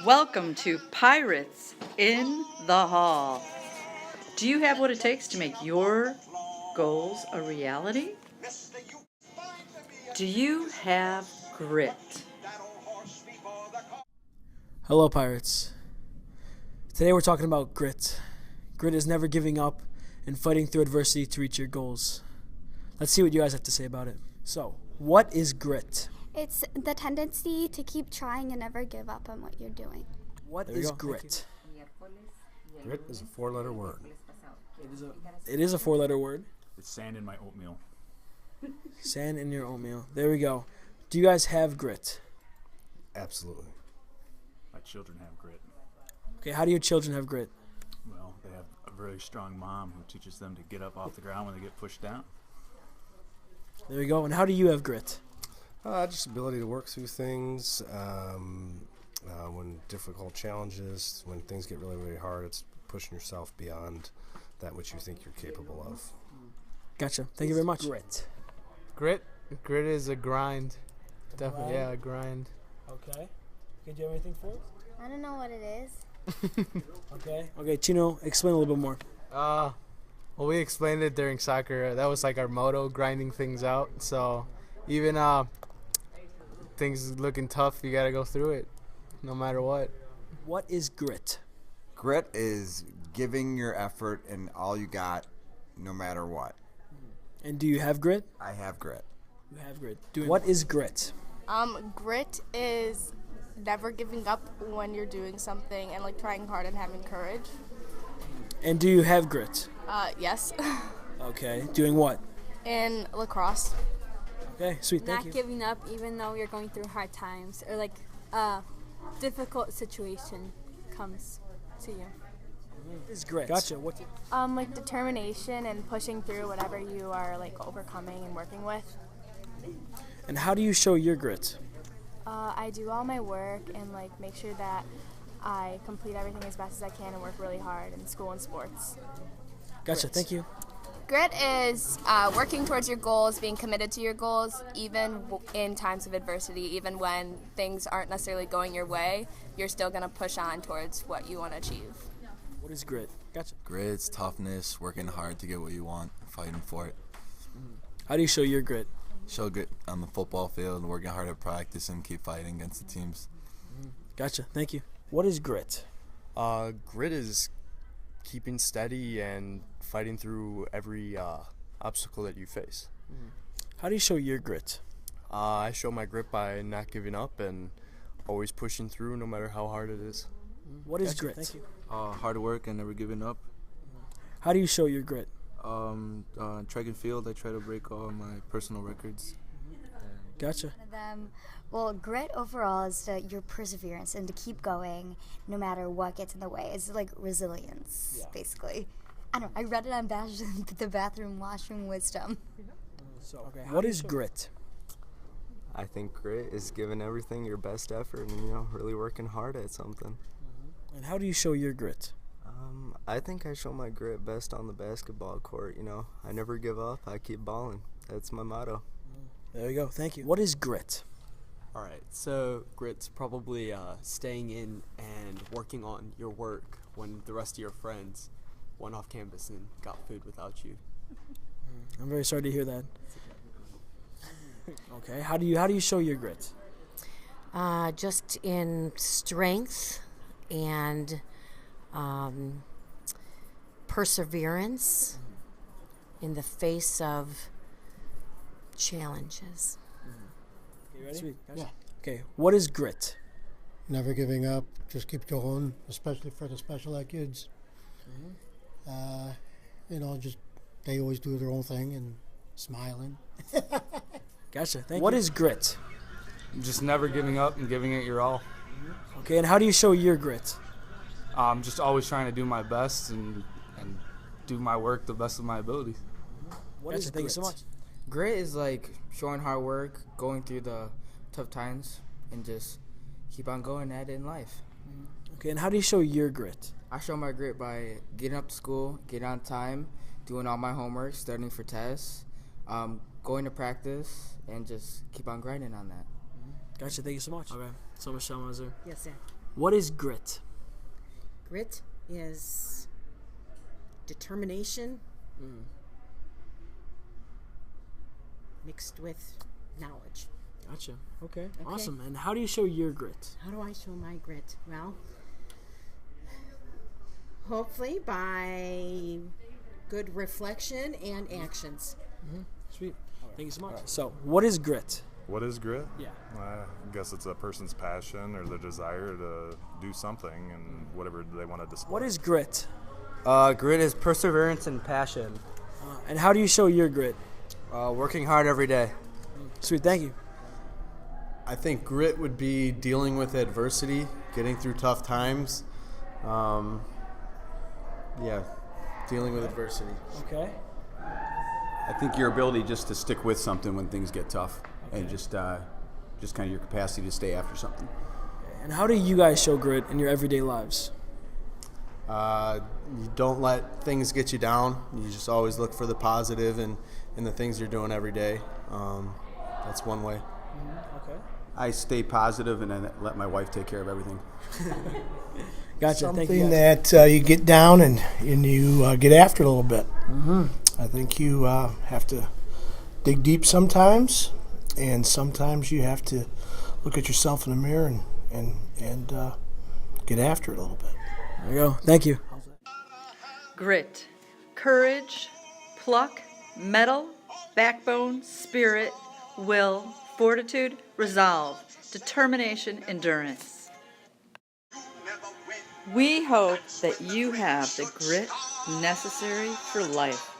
Welcome to Pirates in the Hall. Do you have what it takes to make your goals a reality? Do you have grit? Hello, Pirates. Today we're talking about grit. Grit is never giving up and fighting through adversity to reach your goals. Let's see what you guys have to say about it. So, what is grit? It's the tendency to keep trying and never give up on what you're doing. What is grit? Grit is a four-letter word. It is a four-letter word. It's sand in my oatmeal. Sand in your oatmeal. There we go. Do you guys have grit? Absolutely. My children have grit. Okay, how do your children have grit? Well, they have a very strong mom who teaches them to get up off the ground when they get pushed down. There we go. And how do you have grit? Just ability to work through things. When difficult challenges, when things get really, really hard, it's pushing yourself beyond that which you think you're capable of. Gotcha. Thank you very much. Grit is a grind. Definitely, yeah, a grind. Okay. Did you have anything for us? I don't know what it is. Okay, Chino, explain a little bit more. Well, we explained it during soccer. That was like our motto, grinding things out. So even things looking tough, you got to go through it, no matter what. What is grit? Grit is giving your effort and all you got, no matter what. And do you have grit? I have grit. You have grit. What is grit? Grit is never giving up when you're doing something and like trying hard and having courage. And do you have grit? Yes. Okay. Doing what? In lacrosse. Okay, sweet. Thank Not you. giving up even though you're going through hard times or like a difficult situation comes to you. What is grit? Gotcha. What? Like determination and pushing through whatever you are like overcoming and working with. And how do you show your grit? I do all my work and like make sure that I complete everything as best as I can and work really hard in school and sports. Gotcha. Thank you. Grit is working towards your goals, being committed to your goals, even in times of adversity, even when things aren't necessarily going your way, you're still going to push on towards what you want to achieve. What is grit? Gotcha. Grit's toughness, working hard to get what you want, fighting for it. How do you show your grit? Show grit on the football field, working hard at practice, and keep fighting against the teams. Gotcha. Thank you. What is grit? Grit is keeping steady and fighting through every obstacle that you face. How do you show your grit? I show my grit by not giving up and always pushing through no matter how hard it is. What is Gotcha. grit? Thank you. Hard work and never giving up. How do you show your grit? Track and field, I try to break all my personal records. Gotcha. Well, grit overall is your perseverance and to keep going no matter what gets in the way. It's like resilience, basically. I don't know. I read it on the bathroom washroom wisdom. What is grit? I think grit is giving everything your best effort and, really working hard at something. And how do you show your grit? I think I show my grit best on the basketball court, I never give up. I keep balling. That's my motto. There you go. Thank you. What is grit? All right, so grit's probably staying in and working on your work when the rest of your friends went off campus and got food without you. I'm very sorry to hear that. Okay, how do you show your grit? Just in strength and perseverance in the face of challenges. You ready? Sweet. Yeah. Okay, what is grit? Never giving up, just keep going, especially for the special ed kids. Just they always do their own thing and smiling. Gotcha. Thank you. What is grit? Just never giving up and giving it your all. Okay, and how do you show your grit? Just always trying to do my best and do my work the best of my abilities. What is Thank you so much. Grit is like showing hard work, going through the tough times, and just keep on going at it in life. Okay, and how do you show your grit? I show my grit by getting up to school, getting on time, doing all my homework, studying for tests, going to practice, and just keep on grinding on that. Gotcha. Thank you so much. Okay. So Michelle Moser. Yes, sir. What is grit? Grit is determination mixed with knowledge. Gotcha. Okay. Awesome. And how do you show your grit? How do I show my grit? Well, hopefully by good reflection and actions. Sweet. Thank you so much. So, what is grit? What is grit? Yeah. I guess it's a person's passion or their desire to do something and whatever they want to display. What is grit? Grit is perseverance and passion. And how do you show your grit? Working hard every day. Sweet. Thank you. I think grit would be dealing with adversity, getting through tough times. Dealing with adversity. Okay. I think your ability just to stick with something when things get tough, and just kind of your capacity to stay after something. And how do you guys show grit in your everyday lives? You don't let things get you down. You just always look for the positive in the things you're doing every day. That's one way. Okay. I stay positive and then let my wife take care of everything. Gotcha. Thank you, Something guys. that you get down and you get after it a little bit. Mm-hmm. I think you have to dig deep sometimes, and sometimes you have to look at yourself in the mirror and get after it a little bit. There you go. Thank you. Grit, courage, pluck, mettle, backbone, spirit, will, fortitude, resolve, determination, endurance. We hope that you have the grit necessary for life.